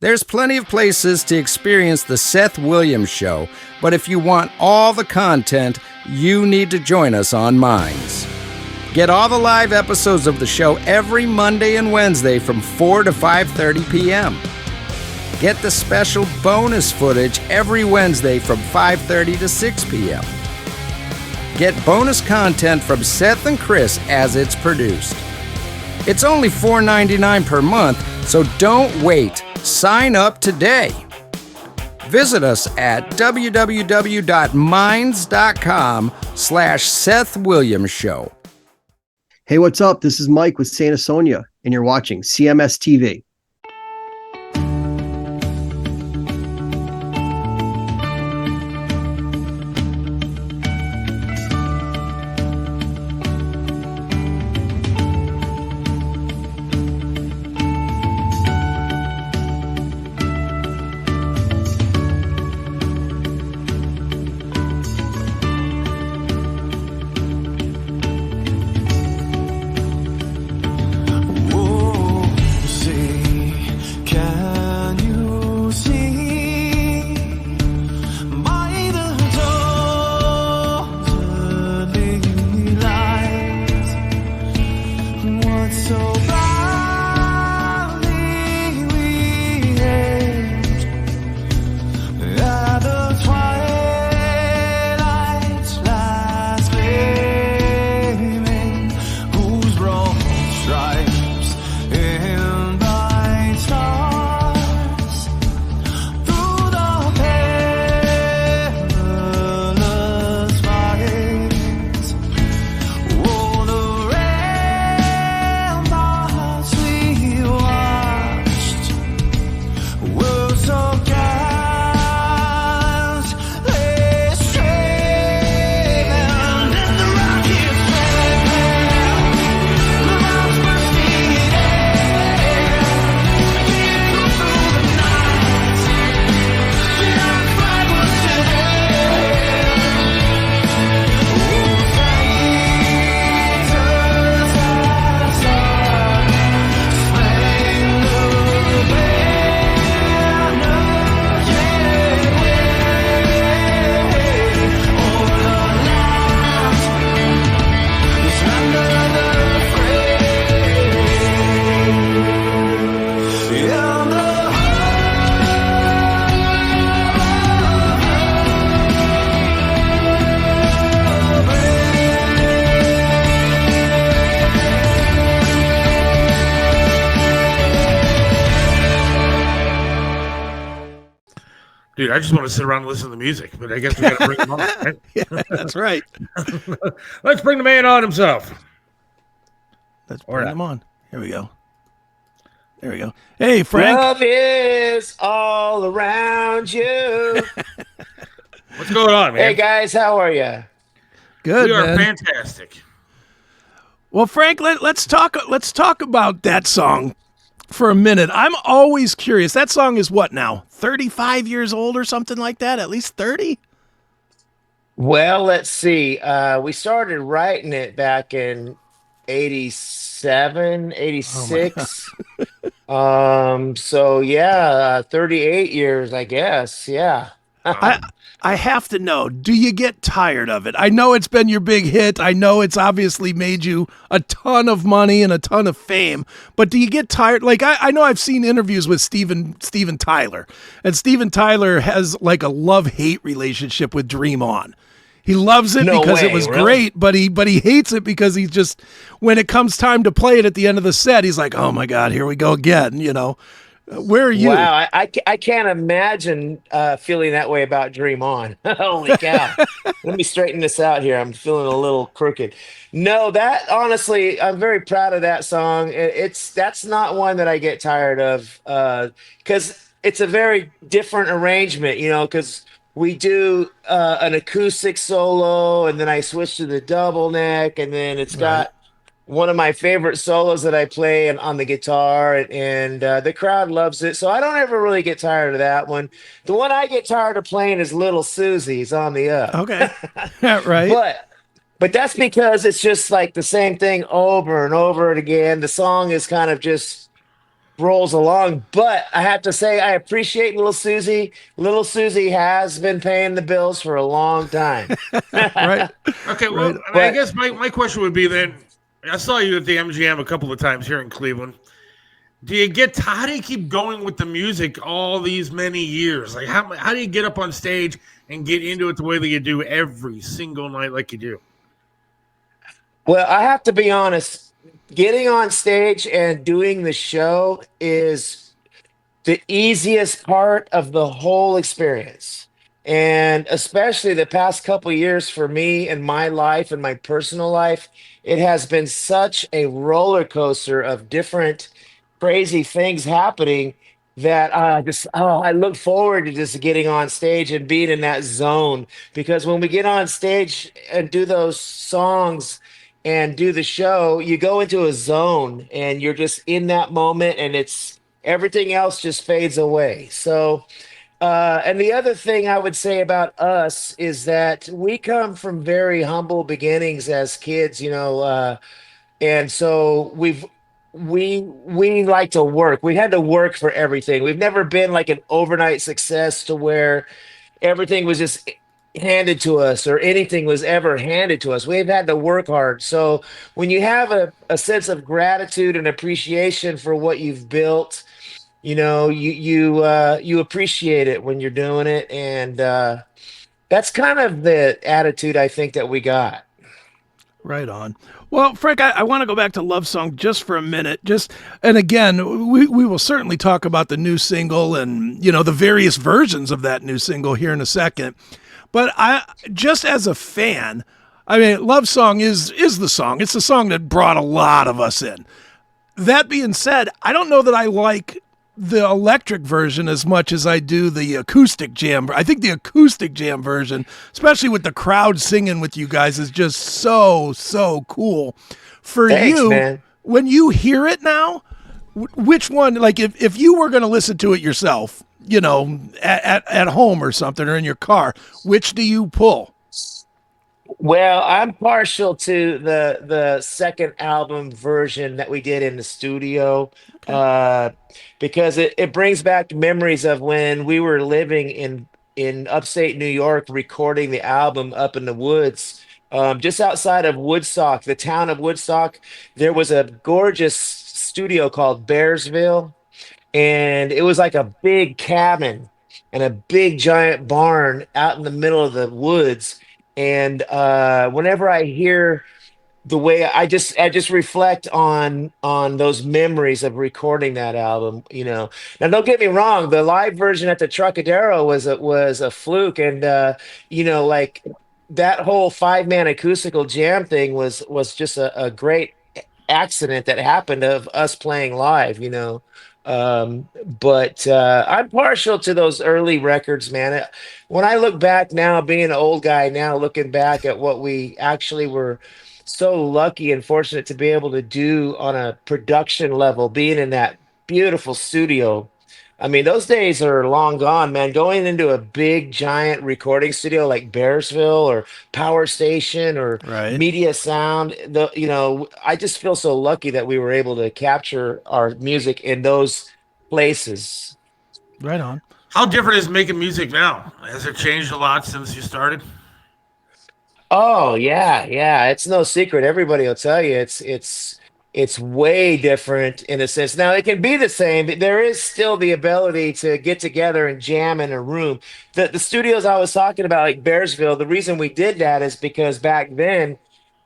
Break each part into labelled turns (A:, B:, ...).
A: There's plenty of places to experience the Seth Williams Show, but if you want all the content, you need to join us on Minds. Get all the live episodes of the show every Monday and Wednesday from 4 to 5:30 p.m. Get the special bonus footage every Wednesday from 5:30 to 6 p.m. Get bonus content from Seth and Chris as it's produced. It's only $4.99 per month, so don't wait. Sign up today. Visit us at www.minds.com/Seth Williams Show.
B: Hey, what's up? This is Mike with Santa Sonia, and you're watching CMS TV.
C: Dude, I just want to sit around and listen to the music, but I guess we got to bring him on. Right?
D: Yeah, that's right.
C: Let's bring the man on himself.
D: Let's bring him on. Here we go. There we go. Hey, Frank.
E: Love is all around you.
C: What's going on, man?
E: Hey, guys, how are you?
D: Good,
C: We are
D: man.
C: fantastic.
D: Well, Frank, let's talk about that song for a minute. I'm always curious. That song is what now? 35 years old or something like that? At least 30?
E: Well, let's see. We started writing it back in 87, 86. So yeah, 38 years, I guess. Yeah.
D: I have to know, do you get tired of it? I know it's been your big hit. I know it's obviously made you a ton of money and a ton of fame, but do you get tired? Like, I know I've seen interviews with Steven Tyler, and Steven Tyler has like a love-hate relationship with Dream On. He loves it because it was great, but he hates it because he's just, when it comes time to play it at the end of the set, he's like, oh my God, here we go again, you know. Where are you?
E: Wow, I can't imagine feeling that way about Dream On. Holy cow. Let me straighten this out here. I'm feeling a little crooked. No, that honestly, I'm very proud of that song. That's not one that I get tired of because it's a very different arrangement, you know, because we do an acoustic solo and then I switch to the double neck and then it's got one of my favorite solos that I play on the guitar, and the crowd loves it. So I don't ever really get tired of that one. The one I get tired of playing is Little Susie's on the Up.
D: Okay. Right.
E: But that's because it's just like the same thing over and over again. The song is kind of just rolls along. But I have to say, I appreciate little Susie. Little Susie has been paying the bills for a long time.
D: Right.
C: Okay,
D: Right.
C: well, I
E: But
C: guess my question would be then. I saw you at the MGM a couple of times here in Cleveland. Do you get how do you keep going with the music all these many years? Like how do you get up on stage and get into it the way that you do every single night like you do?
E: well, I have to be honest. Getting on stage and doing the show is the easiest part of the whole experience. And especially the past couple years for me in my life and my personal life, it has been such a roller coaster of different crazy things happening that I look forward to just getting on stage and being in that zone, because when we get on stage and do those songs and do the show, you go into a zone and you're just in that moment, and it's everything else just fades away. So, and the other thing I would say about us is that we come from very humble beginnings as kids, and so we like to work. We had to work for everything. We've never been like an overnight success to where everything was just handed to us or anything was ever handed to us. We've had to work hard. So when you have a sense of gratitude and appreciation for what you've built, you appreciate it when you're doing it, and that's kind of the attitude I think that we got.
D: Right on. Well, Frank, I want to go back to Love Song just for a minute. And again, we will certainly talk about the new single and, the various versions of that new single here in a second. But just as a fan, I mean, Love Song is the song. It's the song that brought a lot of us in. That being said, I don't know that I like the electric version as much as I do the acoustic jam. I think the acoustic jam version, especially with the crowd singing with you guys, is just so cool. For
E: Thanks,
D: you,
E: man.
D: when you hear it now, which one, like if you were going to listen to it yourself, at home or something or in your car, which do you pull?
E: Well, I'm partial to the second album version that we did in the studio, uh, because it brings back memories of when we were living in upstate New York, recording the album up in the woods, just outside of Woodstock, the town of Woodstock. There was a gorgeous studio called Bearsville, and it was like a big cabin and a big giant barn out in the middle of the woods. And whenever I hear the way I just reflect on those memories of recording that album. Now don't get me wrong, the live version at the Trocadero was a fluke, and like that whole 5-man acoustical jam thing was just a great accident that happened of us playing live. But I'm partial to those early records, man. When I look back now, being an old guy now, looking back at what we actually were so lucky and fortunate to be able to do on a production level, being in that beautiful studio. I mean, those days are long gone, man. Going into a big, giant recording studio like Bearsville or Power Station or
D: Right.
E: Media Sound, I just feel so lucky that we were able to capture our music in those places.
D: Right on.
C: How different is making music now? Has it changed a lot since you started?
E: Oh yeah, yeah. It's no secret. Everybody will tell you it's way different in a sense. Now it can be the same, but there is still the ability to get together and jam in a room. The studios I was talking about, like Bearsville, the reason we did that is because back then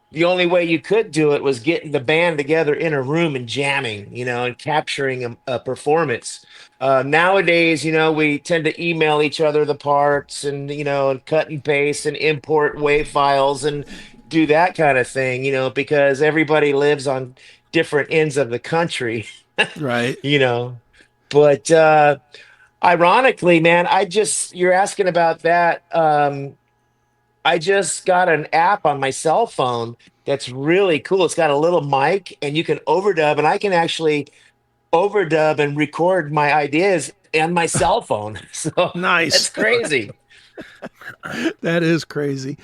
E: the only way you could do it was getting the band together in a room and jamming, and capturing a performance. Nowadays, we tend to email each other the parts and, and cut and paste and import WAV files and do that kind of thing, because everybody lives on different ends of the country,
D: Right.
E: you know. But ironically, man, you're asking about that. I just got an app on my cell phone that's really cool. It's got a little mic and you can overdub, and I can actually overdub and record my ideas on my cell phone. So
D: Nice.
E: that's crazy.
D: That is crazy.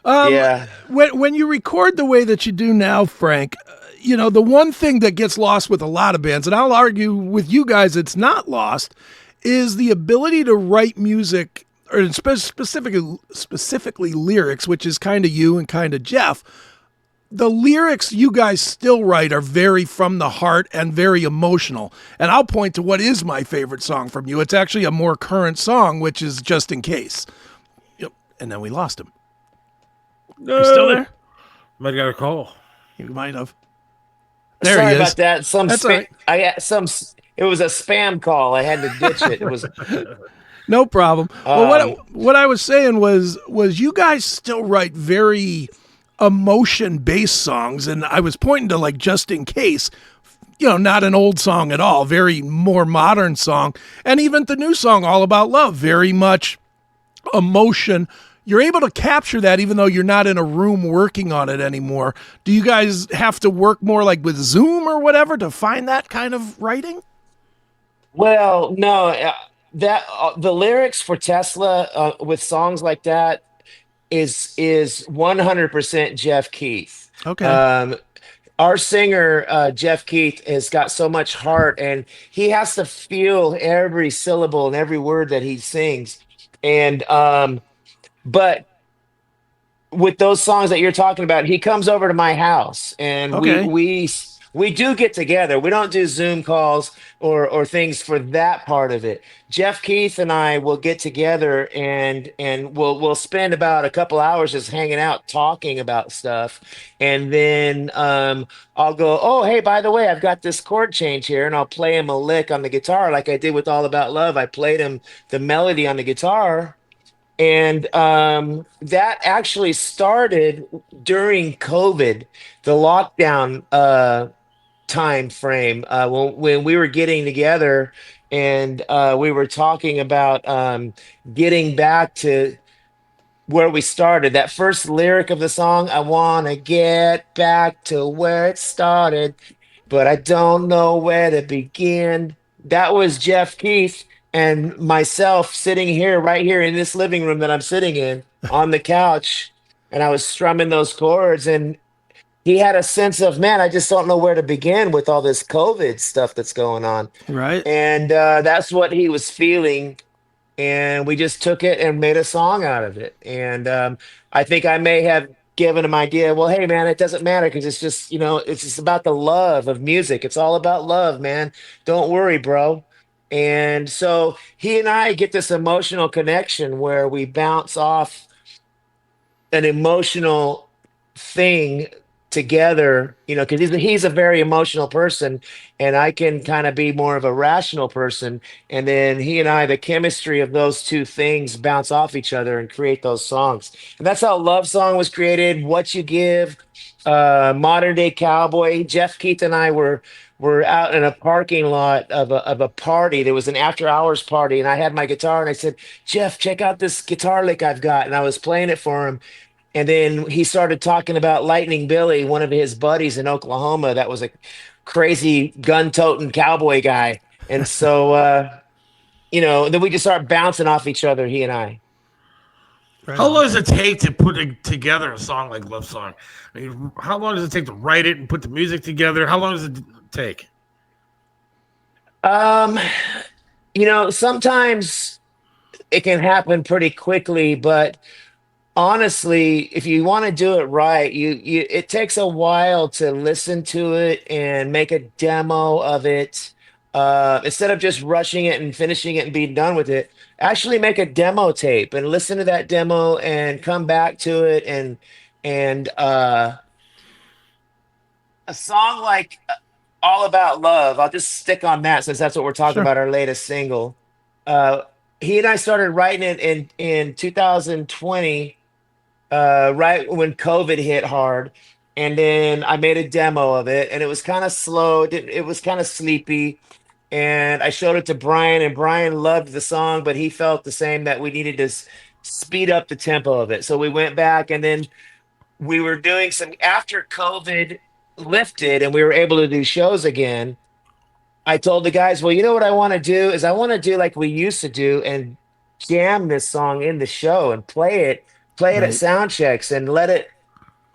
D: Um,
E: Yeah.
D: when you record the way that you do now, Frank, you know, the one thing that gets lost with a lot of bands, and I'll argue with you guys it's not lost, is the ability to write music, or specifically lyrics, which is kind of you and kind of Jeff. The lyrics you guys still write are very from the heart and very emotional. And I'll point to what is my favorite song from you. It's actually a more current song, which is Just in Case. Yep. And then we lost him.
C: No.
D: You still there?
C: Might have got a call.
D: You might have. There
E: Sorry
D: he is.
E: about that.
D: That's all right.
E: It was a spam call. I had to ditch it. It was
D: no problem. Well, what I was saying was you guys still write very emotion-based songs, and I was pointing to like Just in Case, you know, not an old song at all, very more modern song, and even the new song All About Love, very much emotion. You're able to capture that even though you're not in a room working on it anymore. Do you guys have to work more like with Zoom or whatever to find that kind of writing?
E: Well, no, the lyrics for Tesla with songs like that is 100% Jeff Keith.
D: Okay.
E: Our singer Jeff Keith has got so much heart, and he has to feel every syllable and every word that he sings. And but with those songs that you're talking about, he comes over to my house, and
D: Okay.
E: we do get together. We don't do Zoom calls or things for that part of it. Jeff Keith and I will get together, and we'll spend about a couple hours just hanging out, talking about stuff. And then I'll go, oh, hey, by the way, I've got this chord change here, and I'll play him a lick on the guitar like I did with All About Love. I played him the melody on the guitar. And that actually started during COVID, the lockdown time frame, when we were getting together, and we were talking about getting back to where we started. That first lyric of the song, I want to get back to where it started, but I don't know where to begin. That was Jeff Keith and myself sitting here, right here in this living room that I'm sitting in on the couch. And I was strumming those chords, and he had a sense of, man, I just don't know where to begin with all this COVID stuff that's going on.
D: Right.
E: And that's what he was feeling. And we just took it and made a song out of it. And I think I may have given him idea, well, hey, man, it doesn't matter because it's just, you know, it's just about the love of music. It's all about love, man. Don't worry, bro. And so he and I get this emotional connection where we bounce off an emotional thing together, you know, because he's a very emotional person, and I can kind of be more of a rational person. And then he and I, the chemistry of those two things bounce off each other and create those songs. And that's how Love Song was created. What You Give, Modern Day Cowboy. Jeff Keith and I were out in a parking lot of a party. There was an after hours party, and I had my guitar, and I said, Jeff, check out this guitar lick I've got. And I was playing it for him. And then he started talking about Lightning Billy, one of his buddies in Oklahoma that was a crazy gun-toting cowboy guy. And so, you know, then we just start bouncing off each other, he and I.
D: Right.
C: How long does it take to put together a song like Love Song? I mean, how long does it take to write it and put the music together? How long does it take?
E: You know, sometimes it can happen pretty quickly, but honestly, if you want to do it right, you it takes a while to listen to it and make a demo of it. Instead of just rushing it and finishing it and being done with it, actually make a demo tape and listen to that demo and come back to it. And a song like All About Love, I'll just stick on that since that's what we're talking
D: Sure.
E: about, our latest single. He and I started writing it in 2020, right when COVID hit hard. And then I made a demo of it, and it was kind of slow. It was kind of sleepy. And I showed it to Brian, and Brian loved the song, but he felt the same, that we needed to speed up the tempo of it. So we went back, and then we were doing some, after COVID lifted and we were able to do shows again. I told the guys, well, you know what I want to do is I want to do like we used to do and jam this song in the show and play it at
D: Right.
E: sound checks and let it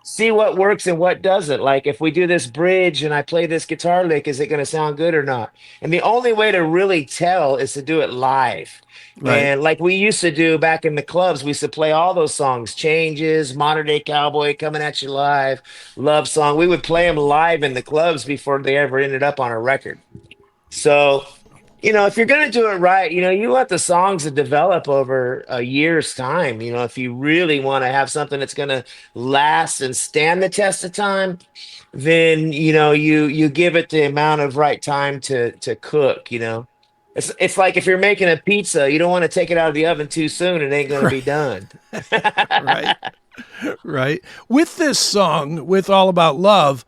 E: see what works and what doesn't. Like if we do this bridge and I play this guitar lick, is it going to sound good or not? And the only way to really tell is to do it live.
D: Right.
E: And like we used to do back in the clubs, we used to play all those songs, Changes, Modern Day Cowboy, Coming at You Live, Love Song. We would play them live in the clubs before they ever ended up on a record. So, if you're going to do it right, you want the songs to develop over a year's time. If you really want to have something that's going to last and stand the test of time, then, you give it the amount of right time to cook. It's like if you're making a pizza, you don't want to take it out of the oven too soon. It ain't going to be done.
D: Right. Right. With this song, with All About Love,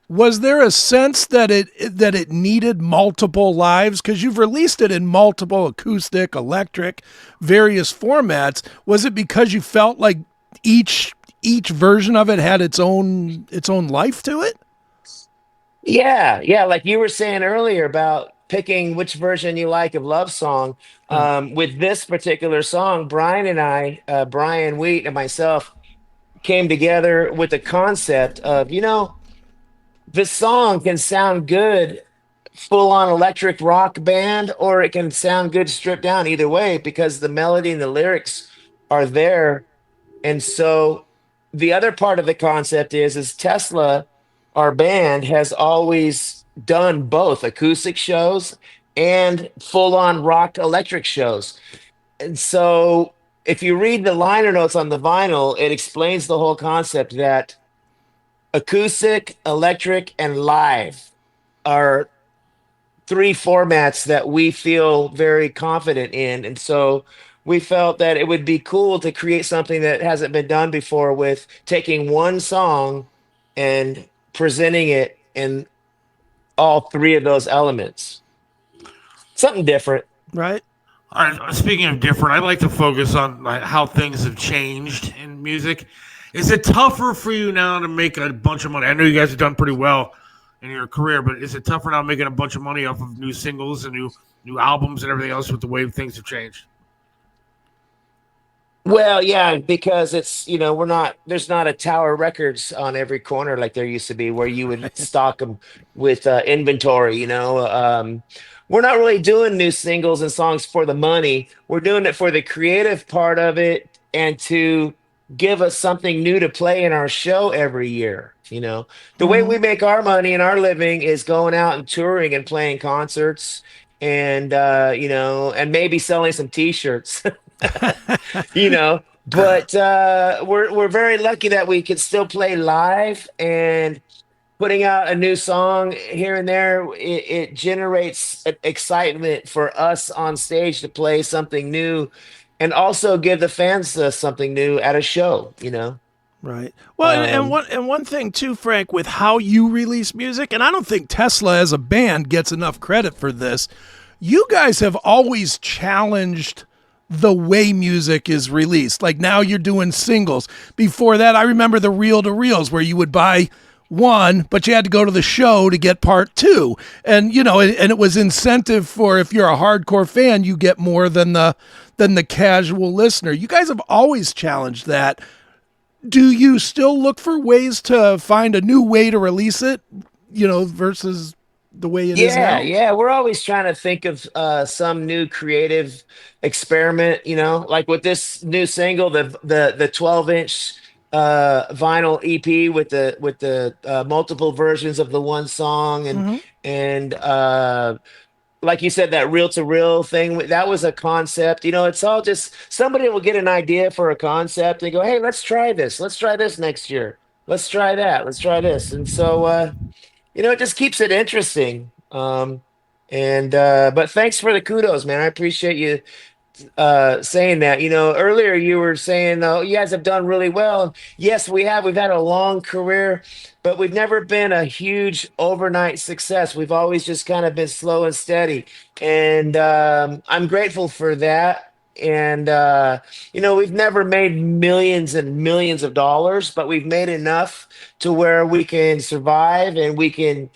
D: was there a sense that it needed multiple lives? Because you've released it in multiple acoustic, electric, various formats. Was it because you felt like each version of it had its own life to it?
E: Yeah, yeah. Like you were saying earlier about picking which version you like of Love Song. With this particular song, Brian and I, Brian Wheat and myself, came together with the concept of, this song can sound good full on electric rock band, or it can sound good stripped down either way because the melody and the lyrics are there. And so the other part of the concept is Tesla, our band, has always done both acoustic shows and full on rock electric shows. And so if you read the liner notes on the vinyl, it explains the whole concept that acoustic, electric, and live are three formats that we feel very confident in. And so we felt that it would be cool to create something that hasn't been done before with taking one song and presenting it in all three of those elements. Something different.
D: Right.
C: Speaking of different, I like to focus on like, how things have changed in music. Is it tougher for you now to make a bunch of money? I know you guys have done pretty well in your career, but is it tougher now making a bunch of money off of new singles and new albums and everything else with the way things have changed?
E: Well, yeah, because it's, there's not a Tower Records on every corner like there used to be where you would stock them with inventory. We're not really doing new singles and songs for the money. We're doing it for the creative part of it and to give us something new to play in our show every year. The way we make our money and our living is going out and touring and playing concerts and, and maybe selling some t-shirts. But we're very lucky that we can still play live, and putting out a new song here and there, it generates excitement for us on stage to play something new and also give the fans something new at a show.
D: Right. Well, and one thing too, Frank, with how you release music, and I don't think Tesla as a band gets enough credit for this. You guys have always challenged the way music is released. Like now you're doing singles. Before that, I remember the reel-to-reels where you would buy one, but you had to go to the show to get part two. And, and it was incentive for, if you're a hardcore fan, you get more than the casual listener. You guys have always challenged that. Do you still look for ways to find a new way to release it, versus the way it is now?
E: Yeah, we're always trying to think of some new creative experiment, like with this new single, the 12-inch vinyl EP with the multiple versions of the one song, and like you said, that reel to reel thing, that was a concept. It's all just somebody will get an idea for a concept and go, hey, let's try this next year, let's try that, let's try this. And so it just keeps it interesting. But thanks for the kudos, man. I appreciate you saying that. Earlier you were saying, oh, you guys have done really well. Yes, we have. We've had a long career, but we've never been a huge overnight success. We've always just kind of been slow and steady. And I'm grateful for that. And, we've never made millions and millions of dollars, but we've made enough to where we can survive and we can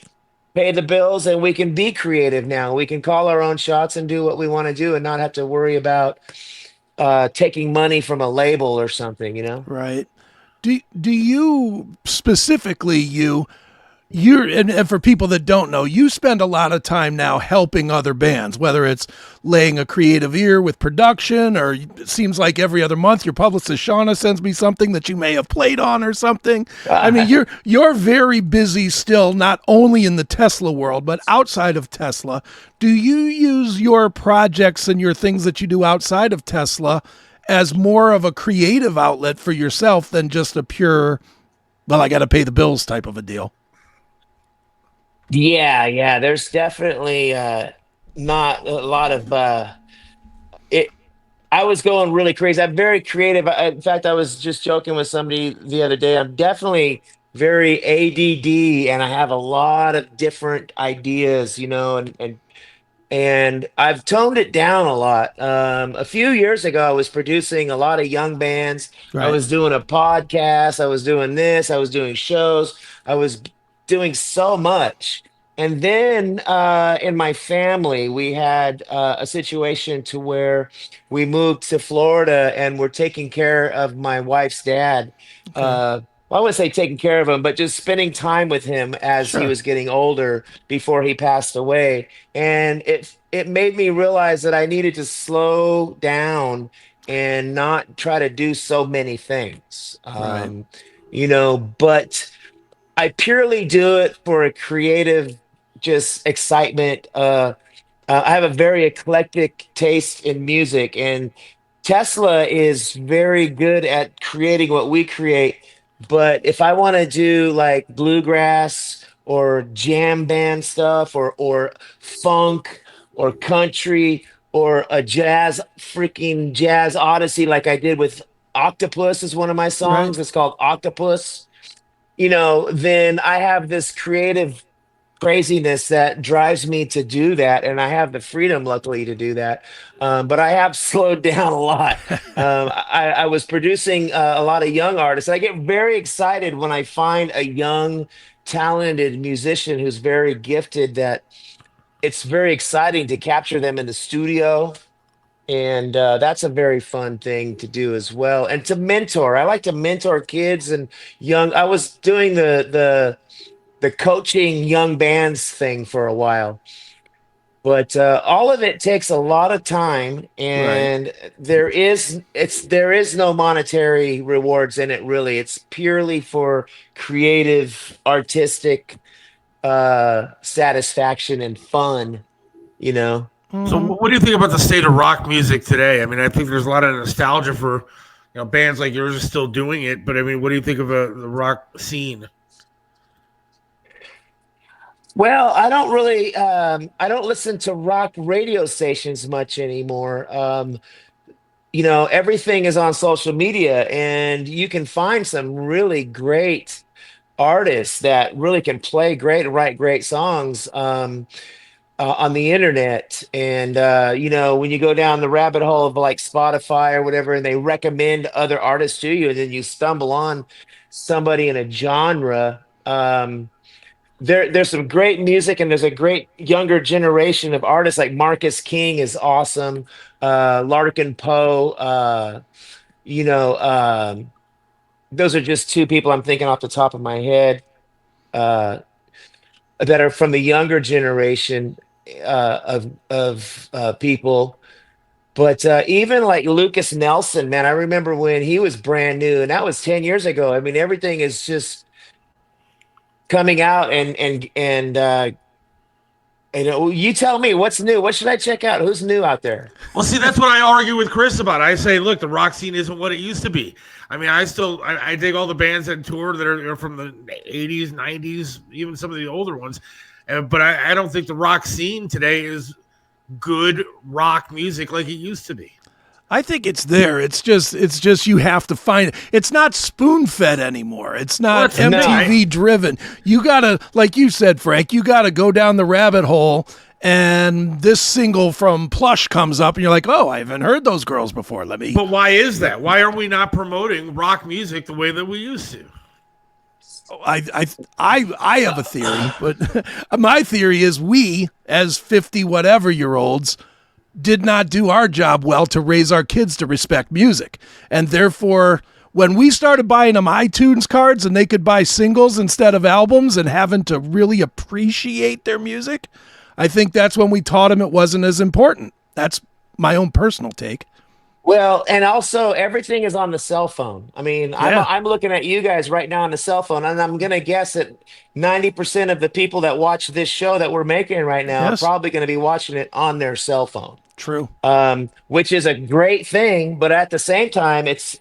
E: pay the bills and we can be creative now. We can call our own shots and do what we want to do and not have to worry about taking money from a label or something,
D: Right. Do you specifically and for people that don't know, you spend a lot of time now helping other bands, whether it's laying a creative ear with production, or it seems like every other month your publicist Shauna sends me something that you may have played on or something. I mean, you're very busy still, not only in the Tesla world, but outside of Tesla. Do you use your projects and your things that you do outside of Tesla as more of a creative outlet for yourself than just a pure, well, I got to pay the bills type of a deal?
E: Yeah. There's definitely not a lot of it. I was going really crazy. I'm very creative. In fact, I was just joking with somebody the other day. I'm definitely very ADD, and I have a lot of different ideas, and I've toned it down a lot. A few years ago, I was producing a lot of young bands. I
D: Right.
E: was doing a podcast. I was doing this. I was doing shows. I was doing so much. And then in my family, we had a situation to where we moved to Florida and we're taking care of my wife's dad.
D: Okay.
E: Well, I wouldn't say taking care of him, but just spending time with him as he
D: Sure.
E: was getting older before he passed away. And it made me realize that I needed to slow down and not try to do so many things.
D: Right.
E: But I purely do it for a creative, just excitement. I have a very eclectic taste in music, and Tesla is very good at creating what we create. But if I want to do like bluegrass or jam band stuff or funk or country or a freaking jazz odyssey like I did with Octopus is one of my
D: Right.
E: songs. It's called Octopus. Then I have this creative craziness that drives me to do that, and I have the freedom, luckily, to do that. But I have slowed down a lot. I was producing a lot of young artists. I get very excited when I find a young, talented musician who's very gifted. That it's very exciting to capture them in the studio. And that's a very fun thing to do as well, and to mentor. I like to mentor kids and young. I was doing the coaching young bands thing for a while, but all of it takes a lot of time,
D: Right.
E: and there is no monetary rewards in it, really. It's purely for creative, artistic satisfaction and fun, you know.
C: So, what do you think about the state of rock music today? I mean, I think there's a lot of nostalgia for bands like yours are still doing it, but I mean, what do you think of the rock scene?
E: Well, I don't really, I don't listen to rock radio stations much anymore. Everything is on social media, and you can find some really great artists that really can play great and write great songs on the internet. And, when you go down the rabbit hole of like Spotify or whatever, and they recommend other artists to you, and then you stumble on somebody in a genre. There's some great music, and there's a great younger generation of artists like Marcus King is awesome. Larkin Poe, those are just two people I'm thinking off the top of my head that are from the younger generation of people. But even like Lucas Nelson, man, I remember when he was brand new, and that was 10 years ago. I mean, everything is just coming out, and you tell me what's new. What should I check out? Who's new out there?
C: Well, see, that's what I argue with Chris about. I say, look, the rock scene isn't what it used to be. I mean, I dig all the bands that tour that are from the 80s, 90s, even some of the older ones. But I don't think the rock scene today is good rock music like it used to be.
D: I think it's there. It's just you have to find it. It's not spoon-fed anymore. It's not
C: Well,
D: MTV driven. You gotta, like you said, Frank, you gotta go down the rabbit hole, and this single from Plush comes up, and you're like, oh, I haven't heard those girls before. Let me.
C: But why is that? Why are we not promoting rock music the way that we used to?
D: I have a theory, but my theory is we, as 50 whatever year olds, did not do our job well to raise our kids to respect music, and therefore when we started buying them iTunes cards and they could buy singles instead of albums and having to really appreciate their music, I think that's when we taught them it wasn't as important. That's my own personal take.
E: Well, and also everything is on the cell phone. I mean, I'm looking at you guys right now on the cell phone, and I'm going to guess that 90% of the people that watch this show that we're making right now are probably going to be watching it on their cell phone.
D: True.
E: Which is a great thing, but at the same time, it's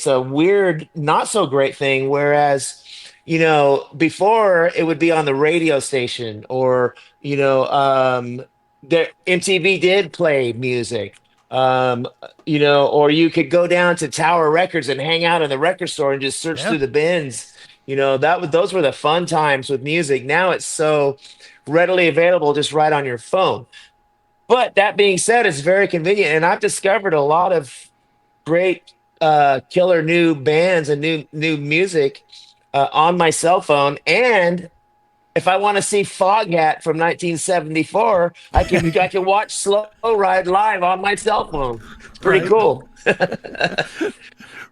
E: a weird, not so great thing. Whereas, before it would be on the radio station, or the MTV did play music. Or you could go down to Tower Records and hang out in the record store and just search through the bins. Those were the fun times with music. Now it's so readily available just right on your phone. But that being said, it's very convenient, and I've discovered a lot of great killer new bands and new music on my cell phone. And if I want to see Foghat from 1974, I can watch Slow Ride live on my cell phone. It's pretty cool.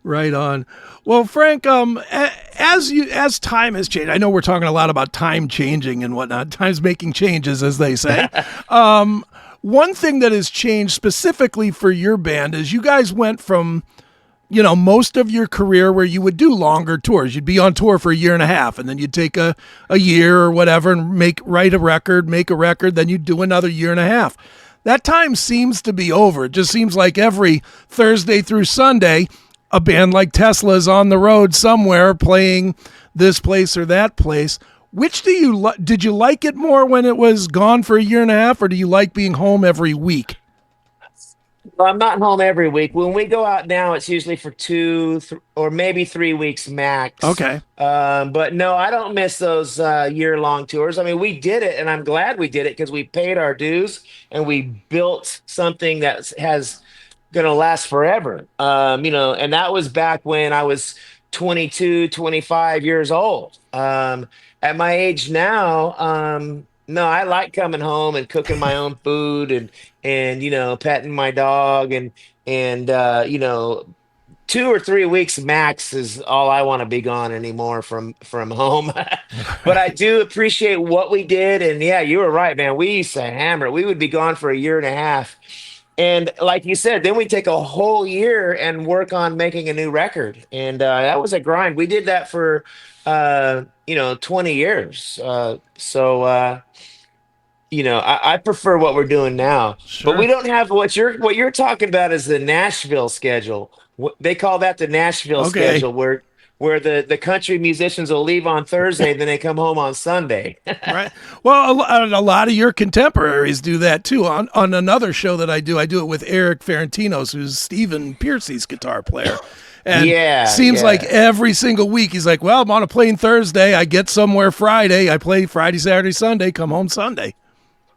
D: Right on. Well, Frank, as time has changed, I know we're talking a lot about time changing and whatnot. Time's making changes, as they say. One thing that has changed specifically for your band is you guys went from, most of your career where you would do longer tours. You'd be on tour for a year and a half, and then you'd take a year or whatever and write a record, make a record, then you'd do another year and a half. That time seems to be over. It just seems like every Thursday through Sunday, a band like Tesla is on the road somewhere playing this place or that place. Which did you like it more when it was gone for a year and a half, or do you like being home every week?
E: Well, I'm not home every week. When we go out now, it's usually for 2 or maybe 3 weeks max.
D: Okay.
E: But no, I don't miss those year-long tours. I mean, we did it, and I'm glad we did it because we paid our dues and we built something that has going to last forever. And that was back when I was 22, 25 years old. At my age now, no, I like coming home and cooking my own food and petting my dog and 2 or 3 weeks max is all I want to be gone anymore from home. But I do appreciate what we did, and yeah, you were right, man. We used to hammer it. We would be gone for a year and a half. And like you said, then we take a whole year and work on making a new record. And that was a grind. We did that for 20 years. I prefer what we're doing now.
D: Sure.
E: But we don't have what you're talking about is the Nashville schedule. They call that the Nashville schedule, where the country musicians will leave on Thursday, then they come home on Sunday.
D: Right. Well, a lot of your contemporaries do that too. On another show that I do it with Eric Ferentinos, who's Stephen Piercy's guitar player. And seems like every single week he's like, well, I'm on a plane Thursday. I get somewhere Friday. I play Friday, Saturday, Sunday, come home Sunday.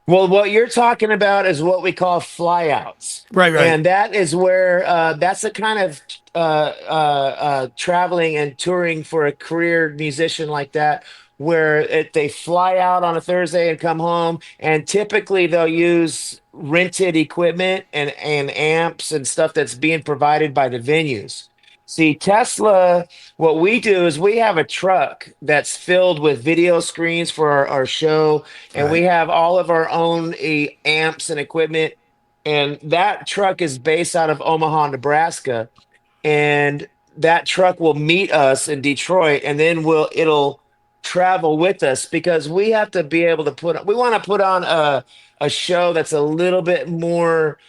E: Well, what you're talking about is what we call flyouts.
D: Right.
E: And that is where that's the kind of traveling and touring for a career musician like that, where they fly out on a Thursday and come home. And typically they'll use rented equipment and amps and stuff that's being provided by the venues. See, Tesla, what we do is we have a truck that's filled with video screens for our show, and we have all of our own amps and equipment. And that truck is based out of Omaha, Nebraska. And that truck will meet us in Detroit, and then it'll travel with us because we have to be able to we want to put on a show that's a little bit more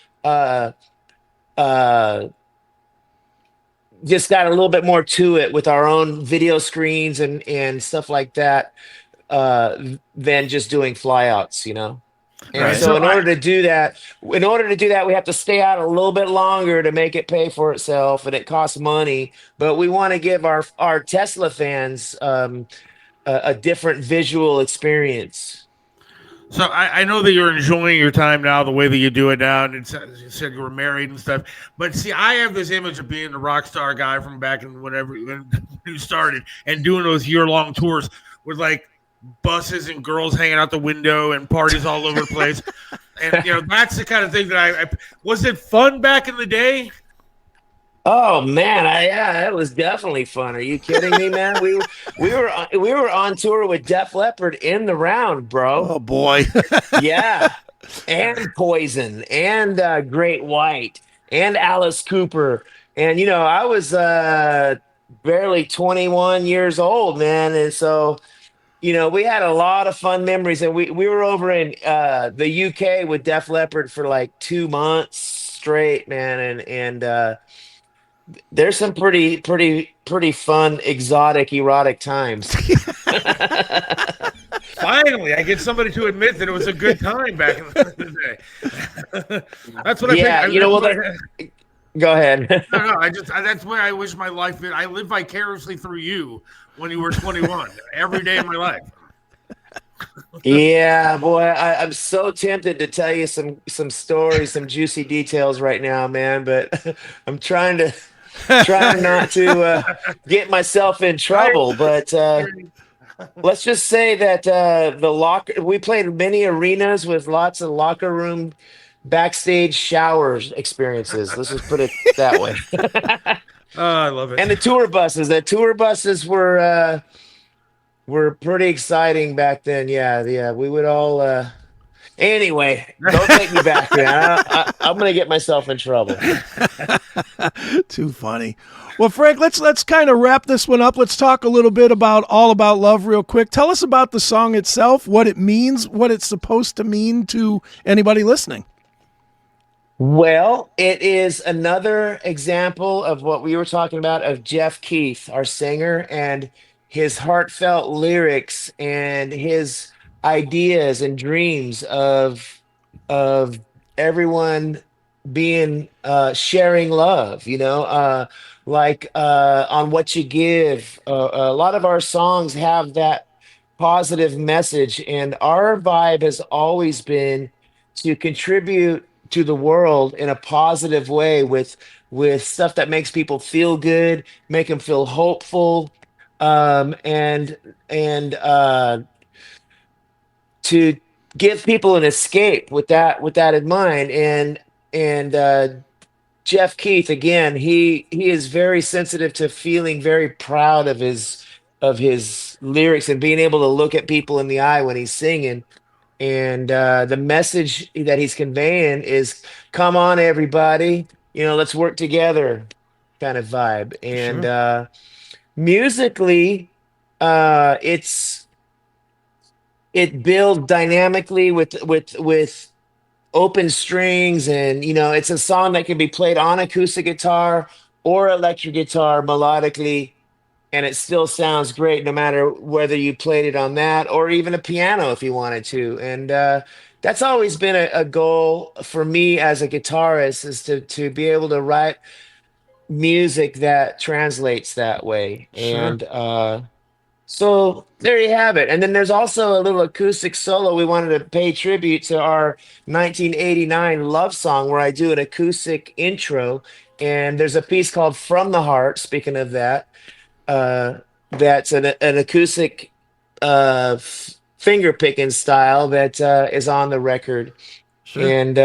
E: just got a little bit more to it with our own video screens and stuff like that than just doing flyouts, And so in order to do that, we have to stay out a little bit longer to make it pay for itself, and it costs money. But we want to give our Tesla fans a different visual experience.
C: So I know that you're enjoying your time now, the way that you do it now, and you said you were married and stuff. But see, I have this image of being the rock star guy from back in when you started and doing those year-long tours with like buses and girls hanging out the window and parties all over the place. And that's the kind of thing that was it fun back in the day?
E: Oh man, yeah, that was definitely fun. Are you kidding me, man? We were on tour with Def Leppard in the round, bro.
D: Oh boy.
E: Yeah, and Poison, and Great White, and Alice Cooper, and I was barely 21 years old, man, and so we had a lot of fun memories, and we were over in the UK with Def Leppard for like 2 months straight, man, and there's some pretty fun, exotic, erotic times.
C: Finally, I get somebody to admit that it was a good time back in the day. That's what
E: Yeah,
C: I think.
E: go ahead.
C: No, that's why I wish my life. I live vicariously through you when you were 21, every day of my life.
E: Yeah, boy, I'm so tempted to tell you some stories, some juicy details right now, man, but I'm trying not to get myself in trouble. But let's just say that we played many arenas with lots of locker room backstage showers experiences. Let's just put it that way.
C: Oh, I love it.
E: And the tour buses were pretty exciting back then. Yeah, we would all. Anyway, don't take me back, man. I'm gonna get myself in trouble.
D: Too funny. Well, Frank, let's kind of wrap this one up. Let's talk a little bit about All About Love real quick. Tell us about the song itself, what it means, what it's supposed to mean to anybody listening.
E: Well, it is another example of what we were talking about of Jeff Keith, our singer, and his heartfelt lyrics and his ideas and dreams of everyone being sharing love, like on What You Give. A lot of our songs have that positive message, and our vibe has always been to contribute to the world in a positive way with stuff that makes people feel good, make them feel hopeful, and to give people an escape with that in mind. And Jeff Keith, again, he is very sensitive to feeling very proud of his lyrics and being able to look at people in the eye when he's singing. And the message that he's conveying is, come on, everybody, let's work together kind of vibe. And
D: Sure.
E: musically, it builds dynamically with open strings, and it's a song that can be played on acoustic guitar or electric guitar melodically, and it still sounds great no matter whether you played it on that or even a piano if you wanted to. And that's always been a goal for me as a guitarist, is to be able to write music that translates that way.
D: Sure.
E: And so there you have it. And then there's also a little acoustic solo. We wanted to pay tribute to our 1989 love song, where I do an acoustic intro. And there's a piece called From the Heart, speaking of that, uh, that's an acoustic finger picking style that is on the record.
D: Sure.
E: And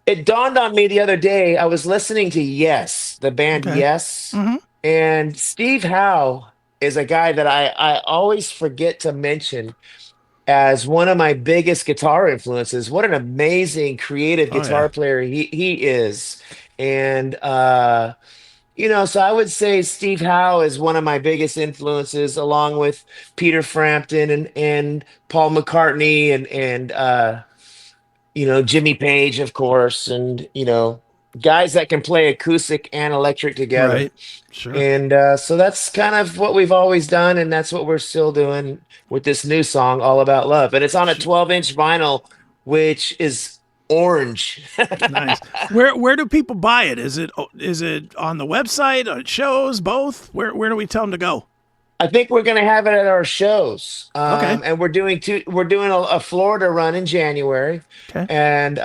E: it dawned on me the other day. I was listening to Yes, the band
D: Okay.
E: Yes,
D: Mm-hmm.
E: and Steve Howe is a guy that I always forget to mention as one of my biggest guitar influences. What an amazing creative
D: Oh yeah.
E: guitar player he is. And so I would say Steve Howe is one of my biggest influences, along with Peter Frampton and Paul McCartney and Jimmy Page, of course, and guys that can play acoustic and electric together.
D: Right. Sure.
E: And so that's kind of what we've always done, and that's what we're still doing with this new song, All About Love. And it's on a 12-inch vinyl, which is orange.
D: Nice. Where do people buy it? Is it on the website, at shows, both? Where do we tell them to go?
E: I think we're going to have it at our shows.
D: Okay.
E: And we're doing a Florida run in January.
D: Okay.
E: And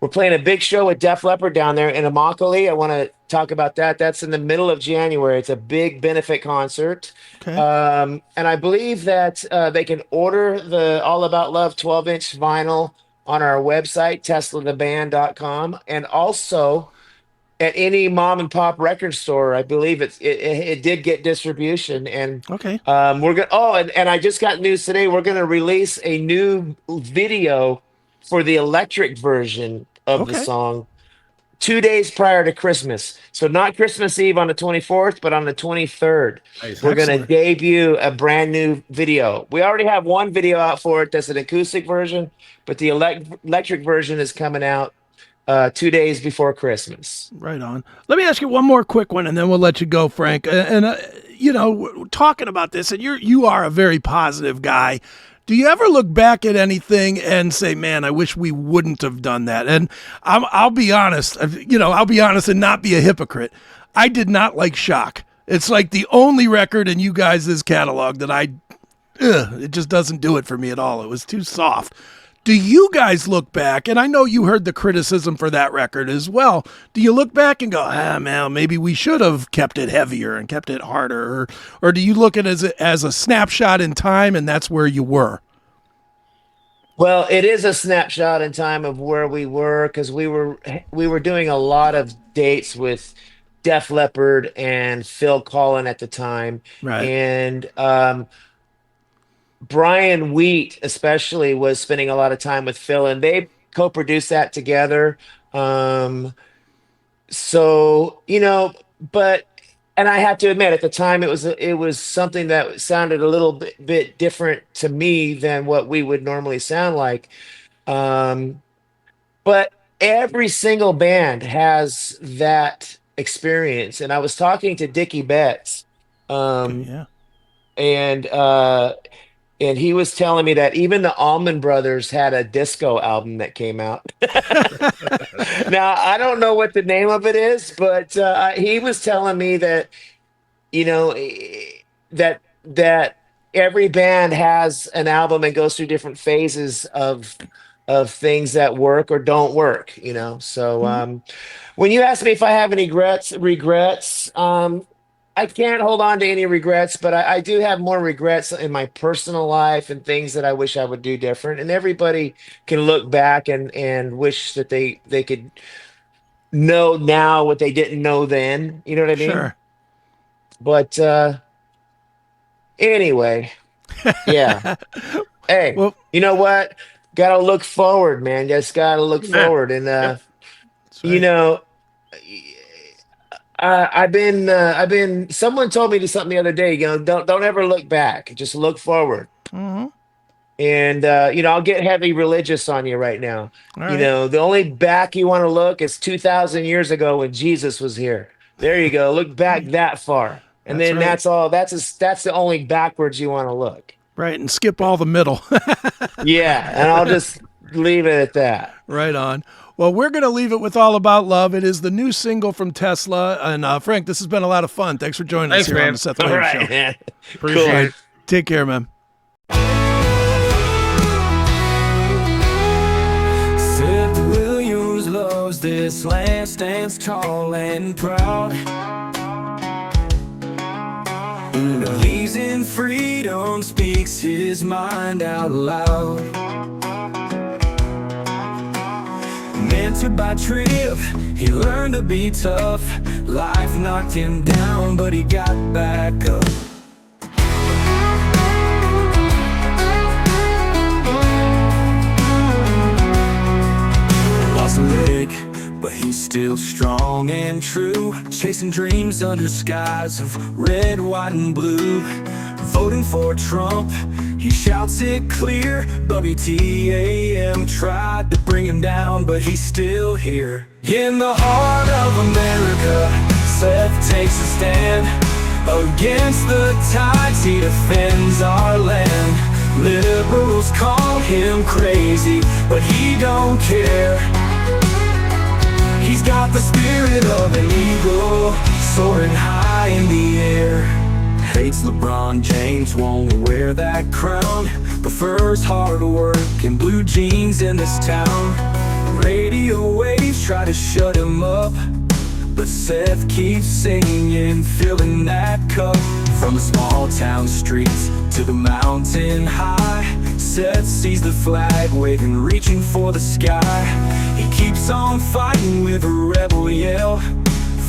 E: we're playing a big show with Def Leppard down there in Immokalee. I want to talk about that. That's in the middle of January. It's a big benefit concert.
D: Okay.
E: And I believe that they can order the All About Love 12-inch vinyl on our website, teslatheband.com. And also, at any mom and pop record store. I believe it did get distribution, and
D: Okay.
E: we're gonna. Oh, and I just got news today. We're gonna release a new video for the electric version of the
D: Okay.
E: song 2 days prior to Christmas. So not Christmas Eve on the 24th, but on the 23rd.
C: Nice.
E: We're going to
D: Excellent.
E: debut a brand new video. We already have one video out for it that's an acoustic version, but the electric version is coming out 2 days before Christmas.
D: Right on. Let me ask you one more quick one, and then we'll let you go, Frank. You know, talking about this, and you are a very positive guy. Do you ever look back at anything and say, "Man, I wish we wouldn't have done that"? And I'll be honest. I'll be honest and not be a hypocrite. I did not like Shock. It's like the only record in you guys' catalog that it just doesn't do it for me at all. It was too soft. Do you guys look back, and I know you heard the criticism for that record as well, do you look back and go, man, maybe we should have kept it heavier and kept it harder, or do you look at it as a snapshot in time and that's where you were?
E: Well, it is a snapshot in time of where we were, because we were doing a lot of dates with Def Leppard and Phil Collen at the time,
D: Right.
E: and Brian Wheat especially was spending a lot of time with Phil, and they co-produced that together. So but and I have to admit, at the time, it was something that sounded a little bit different to me than what we would normally sound like. But every single band has that experience, and I was talking to Dickie Betts,
D: Yeah.
E: and he was telling me that even the Allman Brothers had a disco album that came out. Now, I don't know what the name of it is, but he was telling me that, that every band has an album and goes through different phases of things that work or don't work, So when you ask me if I have any regrets, I can't hold on to any regrets, but I do have more regrets in my personal life and things that I wish I would do different. And everybody can look back and wish that they could know now what they didn't know then. You know what I mean?
D: Sure.
E: But anyway, yeah. Hey,
D: Well,
E: you know what? Gotta look forward, man. Just gotta look forward. And
D: that's right.
E: I've been. Someone told me something the other day. Don't ever look back. Just look forward.
D: Mm-hmm.
E: And I'll get heavy religious on you right now.
D: All right.
E: The only back you want to look is 2,000 years ago when Jesus was here. There you go. Look back that far, and
D: That's
E: then
D: right.
E: that's all. That's the only backwards you want to look.
D: Right, and skip all the middle.
E: Yeah, and I'll just leave it at that.
D: Right on. Well, we're going to leave it with All About Love. It is the new single from Tesla. And Frank, this has been a lot of fun. Thanks for joining us
C: Thanks,
D: here
C: man.
D: on the Seth
E: All
D: Williams
E: right,
D: Show.
E: man.
C: Appreciate
E: Cool.
C: it.
D: Take care, man.
F: Seth Williams loves this land, stands tall and proud. Believes in freedom, speaks his mind out loud. Mentored by Trip, he learned to be tough. Life knocked him down, but he got back up. Lost a leg, but he's still strong and true. Chasing dreams under skies of red, white, and blue. Voting for Trump, he shouts it clear. WTAM tried to bring him down, but he's still here. In the heart of America, Seth takes a stand. Against the tides, he defends our land. Liberals call him crazy, but he don't care. He's got the spirit of an eagle, soaring high in the air. Hates LeBron James, won't wear that crown. Prefers hard work and blue jeans in this town. Radio waves try to shut him up, but Seth keeps singing, filling that cup. From the small town streets to the mountain high, Seth sees the flag waving, reaching for the sky. He keeps on fighting with a rebel yell.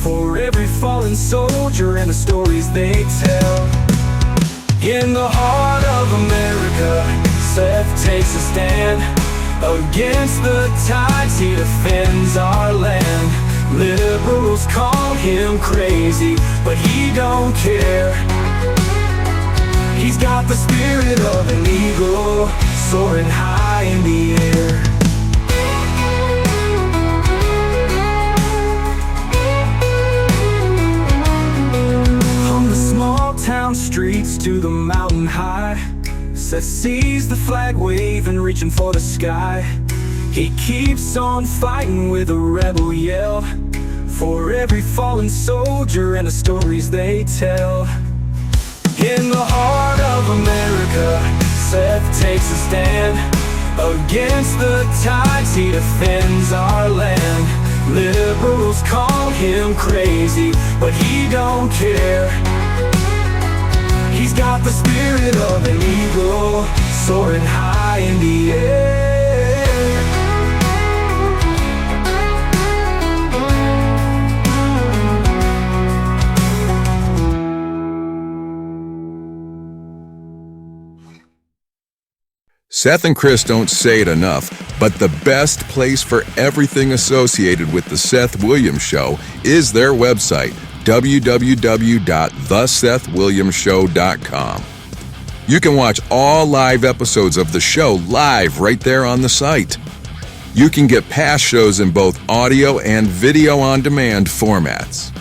F: For every fallen soldier and the stories they tell. In the heart of America, Seth takes a stand. Against the tides, he defends our land. Liberals call him crazy, but he don't care. He's got the spirit of an eagle, soaring high in the air. From the small town streets to the mountain high, Seth sees the flag waving, reaching for the sky. He keeps on fighting with a rebel yell. For every fallen soldier and the stories they tell. In the heart of America, Seth takes a stand. Against the tides, he defends our land. Liberals call him crazy, but he don't care. He's got the spirit of an eagle, soaring high in the air.
G: Seth and Chris don't say it enough, but the best place for everything associated with The Seth Williams Show is their website, www.thesethwilliamsshow.com. You can watch all live episodes of the show live right there on the site. You can get past shows in both audio and video on demand formats.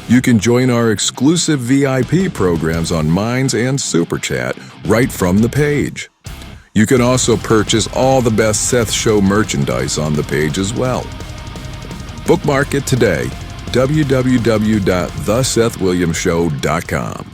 G: You can join our exclusive VIP programs on Minds and Super Chat right from the page. You can also purchase all the Best Seth Show merchandise on the page as well. Bookmark it today, www.thesethwilliamsshow.com.